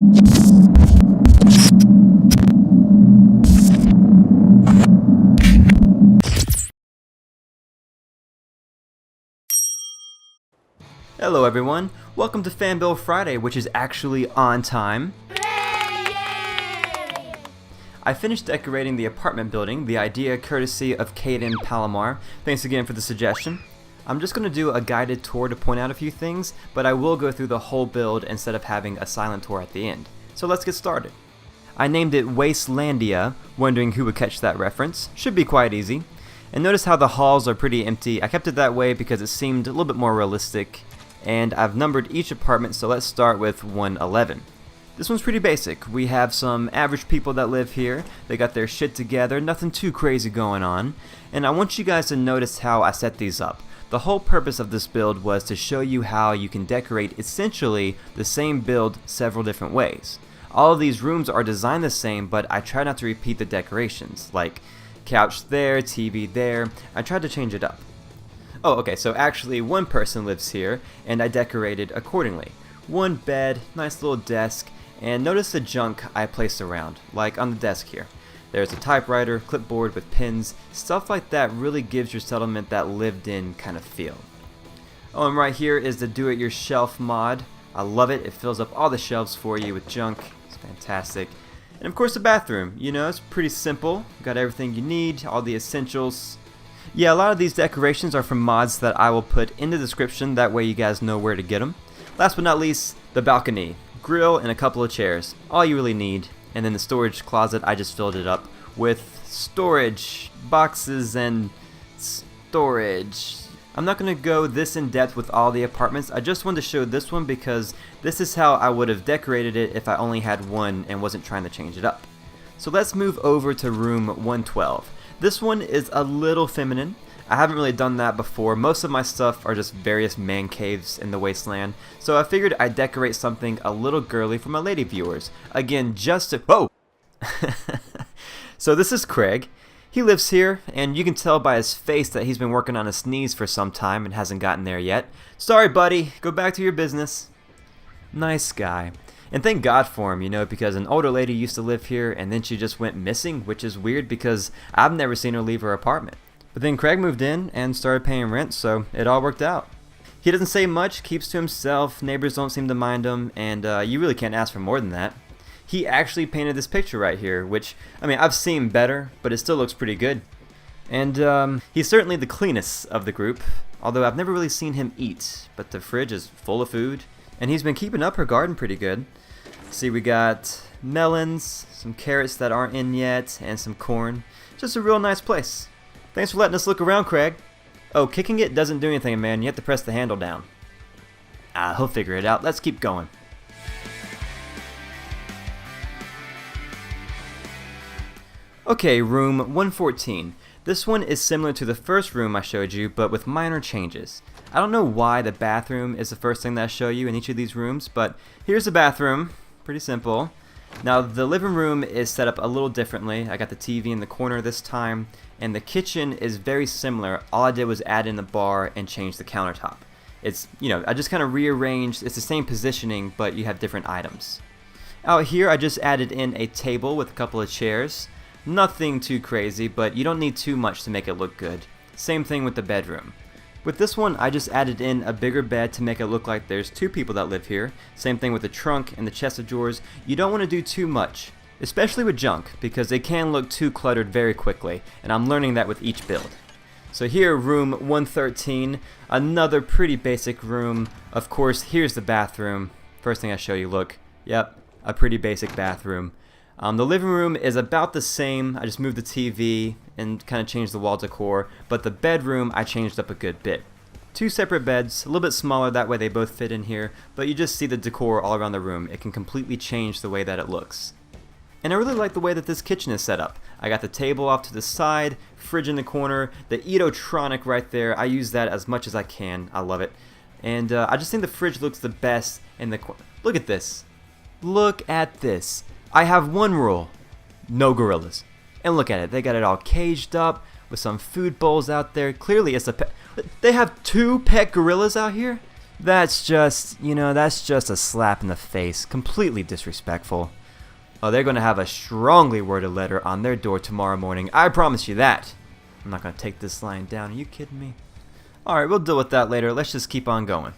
Hello everyone, welcome to Fanbill Friday, which is actually on time. I finished decorating the apartment building, the idea courtesy of Caden Palomar. Thanks again for the suggestion. I'm just going to do a guided tour to point out a few things, but I will go through the whole build instead of having a silent tour at the end. So let's get started. I named it Wastelandia, wondering who would catch that reference. Should be quite easy. And notice how the halls are pretty empty. I kept it that way because it seemed a little bit more realistic. And I've numbered each apartment, so let's start with 111. This one's pretty basic. We have some average people that live here. They got their shit together, nothing too crazy going on. And I want you guys to notice how I set these up. The whole purpose of this build was to show you how you can decorate essentially the same build several different ways. All of these rooms are designed the same, but I try not to repeat the decorations, like couch there, TV there. I tried to change it up. Oh, okay, so actually one person lives here, and I decorated accordingly. One bed, nice little desk, and notice the junk I placed around, like on the desk here. There's a typewriter, clipboard with pins, stuff like that really gives your settlement that lived-in kind of feel. Oh, and right here is the do-it-yourself mod. I love it, it fills up all the shelves for you with junk, it's fantastic. And of course the bathroom, you know, it's pretty simple, got everything you need, all the essentials. Yeah, a lot of these decorations are from mods that I will put in the description, that way you guys know where to get them. Last but not least, the balcony. Grill and a couple of chairs. All you really need. And then the storage closet, I just filled it up with storage, boxes, and storage. I'm not going to go this in depth with all the apartments, I just wanted to show this one because this is how I would have decorated it if I only had one and wasn't trying to change it up. So let's move over to room 112. This one is a little feminine. I haven't really done that before. Most of my stuff are just various man caves in the wasteland, so I figured I'd decorate something a little girly for my lady viewers. Again, just to... Whoa! So this is Craig. He lives here, and you can tell by his face that he's been working on his knees for some time and hasn't gotten there yet. Sorry, buddy. Go back to your business. Nice guy. And thank God for him, you know, because an older lady used to live here and then she just went missing, which is weird because I've never seen her leave her apartment. But then Craig moved in and started paying rent, so it all worked out. He doesn't say much, keeps to himself, neighbors don't seem to mind him, and you really can't ask for more than that. He actually painted this picture right here, which, I mean, I've seen better, but it still looks pretty good. And he's certainly the cleanest of the group, although I've never really seen him eat, but the fridge is full of food, and he's been keeping up her garden pretty good. See, we got melons, some carrots that aren't in yet, and some corn. Just a real nice place. Thanks for letting us look around, Craig. Oh, kicking it doesn't do anything, man. You have to press the handle down. He'll figure it out. Let's keep going. Okay, room 114. This one is similar to the first room I showed you, but with minor changes. I don't know why the bathroom is the first thing that I show you in each of these rooms, but here's the bathroom. Pretty simple. Now the living room is set up a little differently. I got the TV in the corner this time, and the kitchen is very similar. All I did was add in the bar and change the countertop. It's, you know, I just kind of rearranged. It's the same positioning, but you have different items. Out here I just added in a table with a couple of chairs. Nothing too crazy, but you don't need too much to make it look good. Same thing with the bedroom. With this one, I just added in a bigger bed to make it look like there's two people that live here. Same thing with the trunk and the chest of drawers. You don't want to do too much, especially with junk, because they can look too cluttered very quickly, and I'm learning that with each build. So here, room 113, another pretty basic room. Of course, here's the bathroom. First thing I show you, look. Yep, a pretty basic bathroom. The living room is about the same. I just moved the TV and kind of changed the wall decor, but the bedroom I changed up a good bit. Two separate beds, a little bit smaller, that way they both fit in here, but you just see the decor all around the room. It can completely change the way that it looks. And I really like the way that this kitchen is set up. I got the table off to the side, fridge in the corner, the Eatotronic right there. I use that as much as I can. I love it. And I just think the fridge looks the best in the corner. Look at this. Look at this. I have one rule. No gorillas. And look at it. They got it all caged up with some food bowls out there. Clearly it's a pet. They have two pet gorillas out here? That's just, that's just a slap in the face. Completely disrespectful. Oh, they're going to have a strongly worded letter on their door tomorrow morning. I promise you that. I'm not going to take this line down. Are you kidding me? Alright, we'll deal with that later. Let's just keep on going.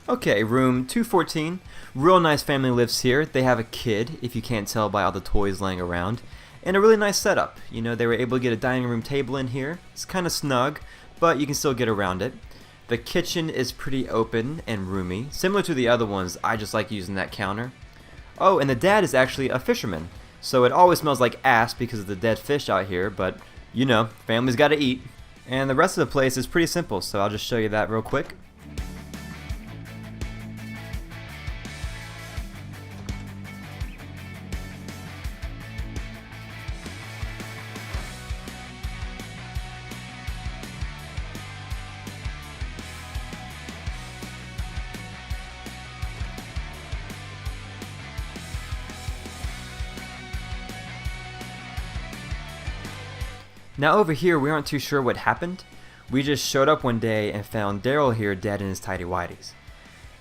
Okay, room 214. Real nice family lives here. They have a kid, if you can't tell by all the toys laying around. And a really nice setup. They were able to get a dining room table in here. It's kind of snug, but you can still get around it. The kitchen is pretty open and roomy. Similar to the other ones, I just like using that counter. Oh, and the dad is actually a fisherman. So it always smells like ass because of the dead fish out here, but family's gotta eat. And the rest of the place is pretty simple, so I'll just show you that real quick. Now over here, we aren't too sure what happened. We just showed up one day and found Daryl here dead in his tighty-whities.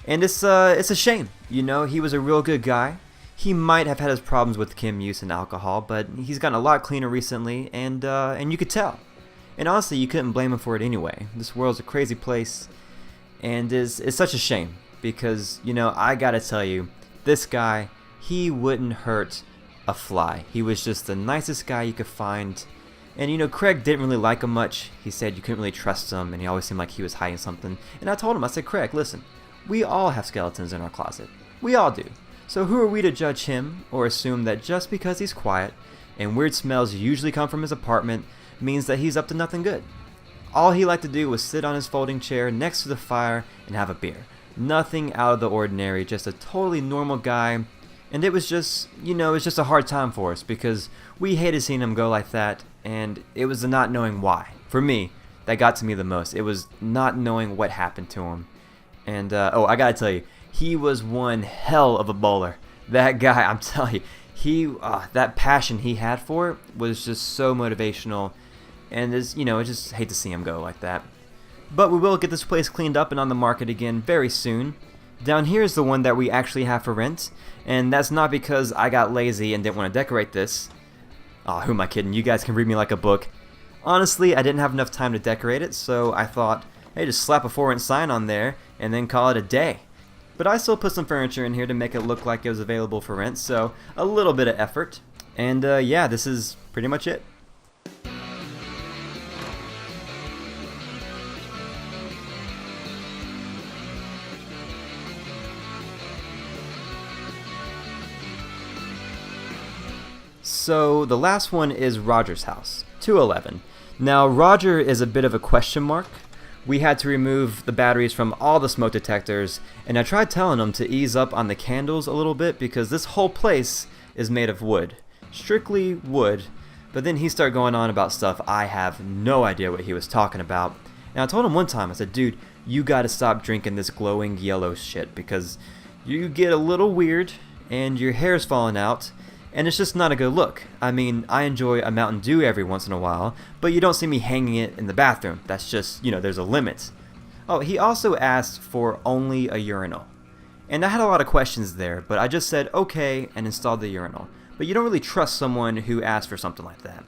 And it's a shame. He was a real good guy. He might have had his problems with Kim use and alcohol, but he's gotten a lot cleaner recently, and you could tell. And honestly, you couldn't blame him for it anyway. This world's a crazy place, and it's such a shame because, I gotta tell you, this guy, he wouldn't hurt a fly. He was just the nicest guy you could find. And Craig didn't really like him much. He said you couldn't really trust him, and he always seemed like he was hiding something. And I told him, I said, Craig, listen, we all have skeletons in our closet. We all do. So who are we to judge him or assume that just because he's quiet and weird smells usually come from his apartment means that he's up to nothing good? All he liked to do was sit on his folding chair next to the fire and have a beer. Nothing out of the ordinary, just a totally normal guy. And it was just, it's just a hard time for us because we hated seeing him go like that, and it was the not knowing why. For me, that got to me the most. It was not knowing what happened to him. And, I gotta tell you, he was one hell of a bowler. That guy, I'm telling you, that passion he had for it was just so motivational. And, I just hate to see him go like that. But we will get this place cleaned up and on the market again very soon. Down here is the one that we actually have for rent, and that's not because I got lazy and didn't want to decorate this. Aw, who am I kidding? You guys can read me like a book. Honestly, I didn't have enough time to decorate it, so I thought, hey, just slap a for rent sign on there and then call it a day. But I still put some furniture in here to make it look like it was available for rent, so a little bit of effort. And yeah, this is pretty much it. So the last one is Roger's house, 211. Now Roger is a bit of a question mark. We had to remove the batteries from all the smoke detectors, and I tried telling him to ease up on the candles a little bit because this whole place is made of wood. Strictly wood. But then he started going on about stuff I have no idea what he was talking about. And I told him one time, I said, dude, you gotta stop drinking this glowing yellow shit because you get a little weird and your hair's falling out. And it's just not a good look. I mean, I enjoy a Mountain Dew every once in a while, but you don't see me hanging it in the bathroom. That's just, there's a limit. Oh, he also asked for only a urinal. And I had a lot of questions there, but I just said okay and installed the urinal. But you don't really trust someone who asks for something like that.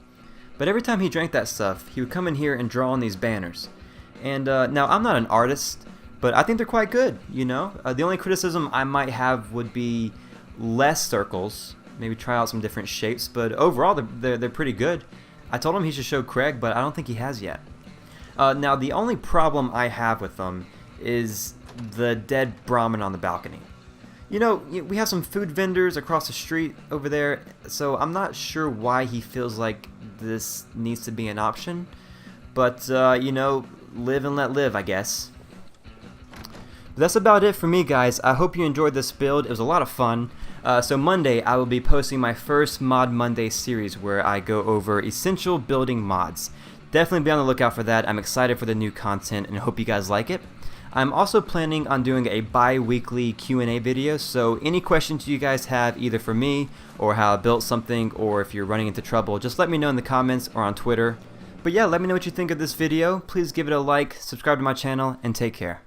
But every time he drank that stuff, he would come in here and draw on these banners. And now, I'm not an artist, but I think they're quite good, The only criticism I might have would be less circles. Maybe try out some different shapes, but overall they're pretty good. I told him he should show Craig, but I don't think he has yet. Now the only problem I have with them is the dead Brahmin on the balcony. We have some food vendors across the street over there, so I'm not sure why he feels like this needs to be an option. But, live and let live, I guess. But that's about it for me, guys. I hope you enjoyed this build. It was a lot of fun. So Monday, I will be posting my first Mod Monday series where I go over essential building mods. Definitely be on the lookout for that. I'm excited for the new content and hope you guys like it. I'm also planning on doing a bi-weekly Q&A video, so any questions you guys have either for me or how I built something, or if you're running into trouble, just let me know in the comments or on Twitter. But yeah, let me know what you think of this video. Please give it a like, subscribe to my channel, and take care.